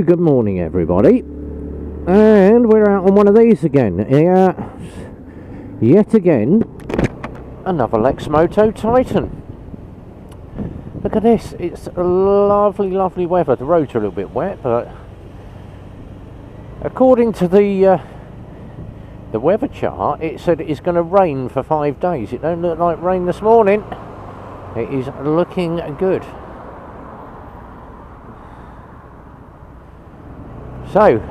So good morning everybody, and we're out on one of these again. Yet again, another Lexmoto Titan. Look at this, it's lovely weather. The roads are a little bit wet, but according to the weather chart, it said it's going to rain for 5 days. It don't look like rain this morning. It is looking good. So,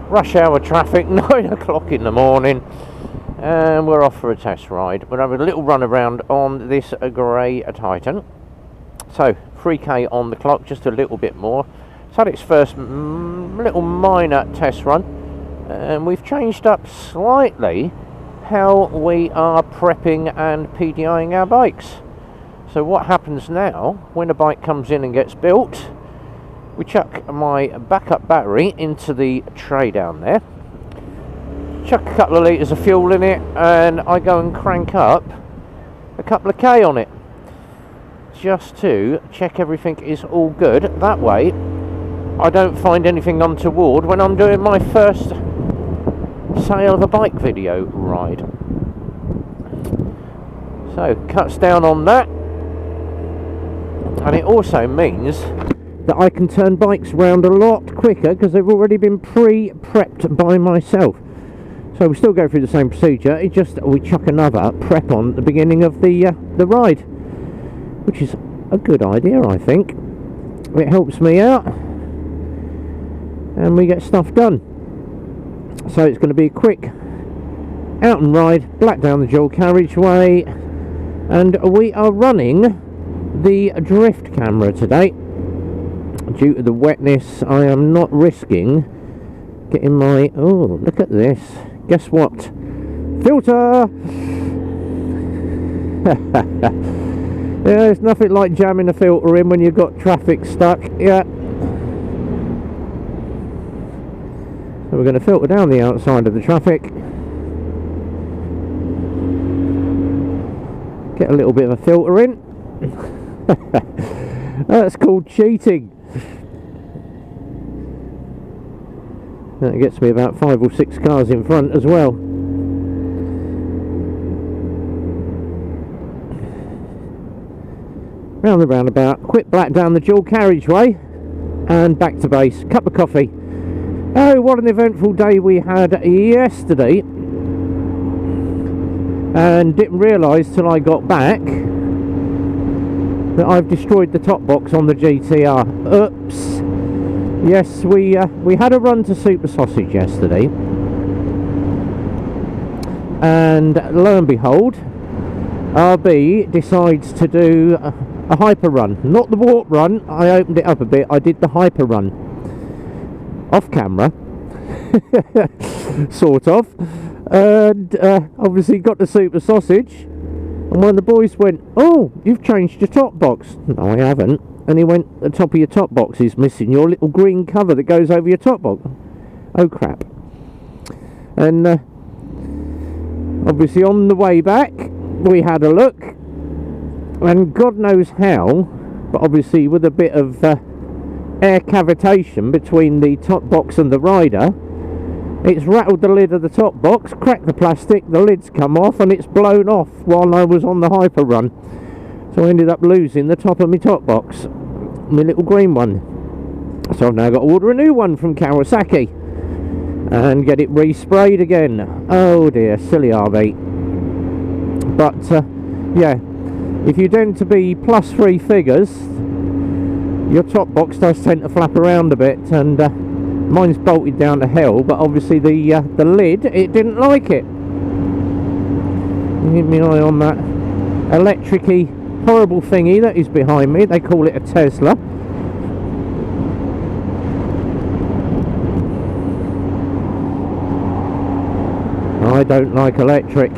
rush hour traffic, 9 o'clock in the morning, and we're off for a test ride. We're having a little run around on this grey Titan. So, 3k on the clock, just a little bit more. It's had its first little minor test run, and we've changed up slightly how we are prepping and PDIing our bikes. So what happens now, when a bike comes in and gets built, we chuck my backup battery into the tray down there, chuck a couple of litres of fuel in it, and I go and crank up a couple of K on it, just to check everything is all good. That way I don't find anything untoward when I'm doing my first sale of a bike video ride. So, cuts down on that, and it also means that I can turn bikes round a lot quicker because they've already been pre-prepped by myself. So we still go through the same procedure, it's just we chuck another prep on at the beginning of the ride, which is a good idea, I think. It helps me out and we get stuff done. So it's going to be a quick out and ride, black down the dual carriageway, and we are running the drift camera today. Due to the wetness, I am not risking getting my... Oh, look at this. Guess what? Filter! Yeah, there's nothing like jamming a filter in when you've got traffic stuck. Yeah. So we're going to filter down the outside of the traffic. Get a little bit of a filter in. That's called cheating. That gets me about 5 or 6 cars in front as well. Round the roundabout, quick black down the dual carriageway, and back to base. Cup of coffee. Oh, what an eventful day we had yesterday. And didn't realise till I got back that I've destroyed the top box on the GTR. Oops. Yes, we had a run to Super Sausage yesterday, and lo and behold, RB decides to do a hyper run. Not the walk run, I opened it up a bit, I did the hyper run. Off camera, sort of, and obviously got the Super Sausage, and one of the boys went, "Oh, you've changed your top box." No, I haven't. And he went, "The top of your top box is missing your little green cover that goes over your top box." Oh crap. And obviously on the way back we had a look, and God knows how, but obviously with a bit of air cavitation between the top box and the rider, it's rattled the lid of the top box, cracked the plastic, the lid's come off, and it's blown off while I was on the hyper run. So I ended up losing the top of my top box, my little green one. So I've now got to order a new one from Kawasaki and get it resprayed again. Oh dear, silly RB. But yeah, if you tend to be plus 3 figures, your top box does tend to flap around a bit, and mine's bolted down to hell, but obviously the lid, it didn't like it. Keep my eye on that electric-y horrible thingy that is behind me. They call it a Tesla. I don't like electric.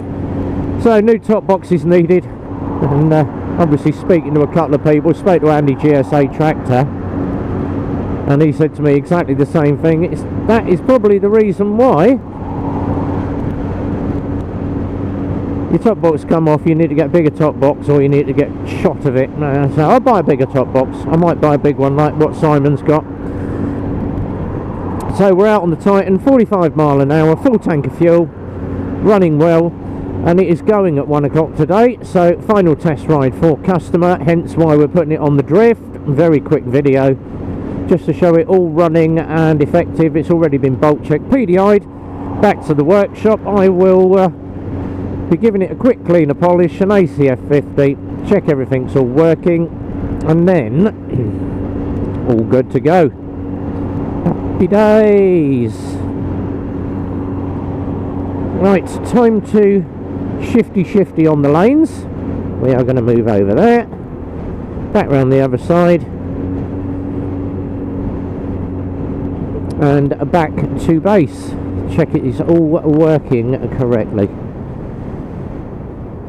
So new top box is needed, and obviously speaking to a couple of people, spoke to Andy GSA Tractor, and he said to me exactly the same thing. That is probably the reason why your top box come off. You need to get a bigger top box, or you need to get shot of it. So I'll buy a bigger top box. I might buy a big one like what Simon's got. So we're out on the Titan, 45 mile an hour, full tank of fuel, running well, and it is going at 1 o'clock today. So final test ride for customer, hence why we're putting it on the drift. Very quick video just to show it all running and effective. It's already been bolt checked, PDI'd. Back to the workshop. I will be giving it a quick cleaner polish, an ACF 50, check everything's all working, and then all good to go. Happy days. Right, time to shifty on the lanes. We are going to move over there, back round the other side, and back to base. Check it is all working correctly.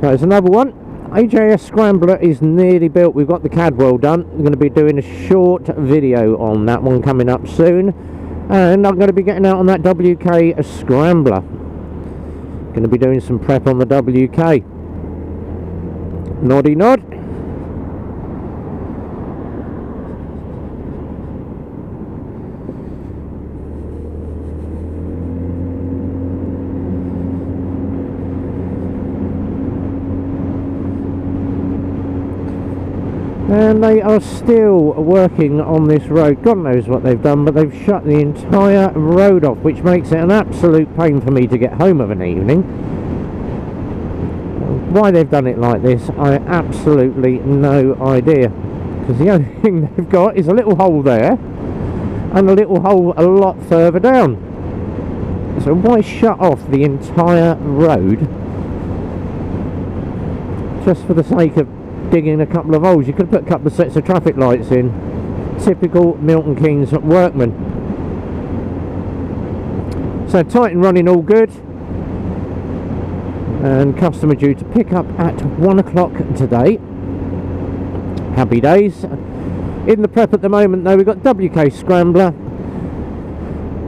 So there's another one. AJS Scrambler is nearly built. We've got the Cadwell done. I'm going to be doing a short video on that one coming up soon, and I'm going to be getting out on that WK Scrambler. Going to be doing some prep on the WK. Noddy nod. And they are still working on this road. God knows what they've done, but they've shut the entire road off, which makes it an absolute pain for me to get home of an evening. Why they've done it like this, I absolutely no idea. Because the only thing they've got is a little hole there, and a little hole a lot further down. So why shut off the entire road just for the sake of digging a couple of holes? You could put a couple of sets of traffic lights in. Typical Milton Keynes workman. So Titan running all good, and customer due to pick up at 1 o'clock today. Happy days. In the prep at the moment though, we've got WK Scrambler.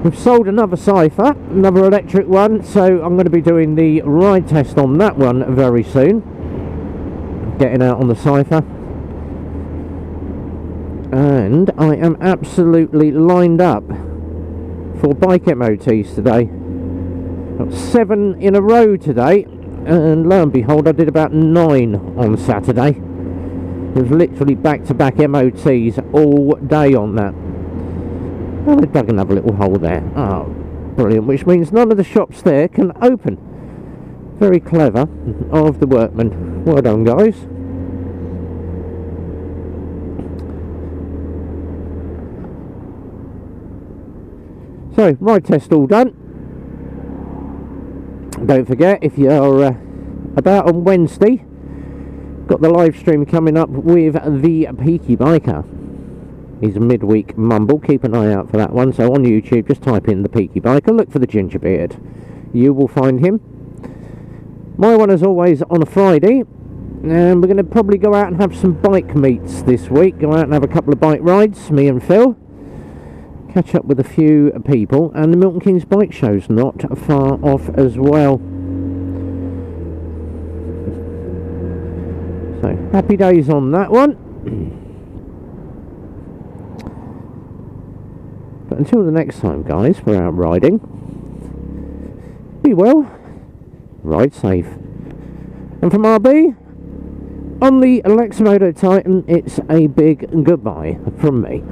We've sold another Cypher, another electric one, so I'm going to be doing the ride test on that one very soon. Getting out on the Cypher, and I am absolutely lined up for bike MOTs today. Got 7 in a row today, and lo and behold I did about 9 on Saturday. It was literally back-to-back MOTs all day on that. And they dug another little hole there. Oh, brilliant, which means none of the shops there can open. Very clever of the workmen. Well done, guys. So, ride test all done. Don't forget, if you're about on Wednesday, got the live stream coming up with the Peaky Biker. He's a midweek mumble. Keep an eye out for that one. So on YouTube, just type in the Peaky Biker, look for the ginger beard. You will find him. My one is always on a Friday, and we're going to probably go out and have some bike meets this week. Go out and have a couple of bike rides, me and Phil. Catch up with a few people, and the Milton Keynes bike show's not far off as well. So happy days on that one. But until the next time, guys, we're out riding. Be well. Ride safe. And from RB, on the Lexmoto Titan, it's a big goodbye from me.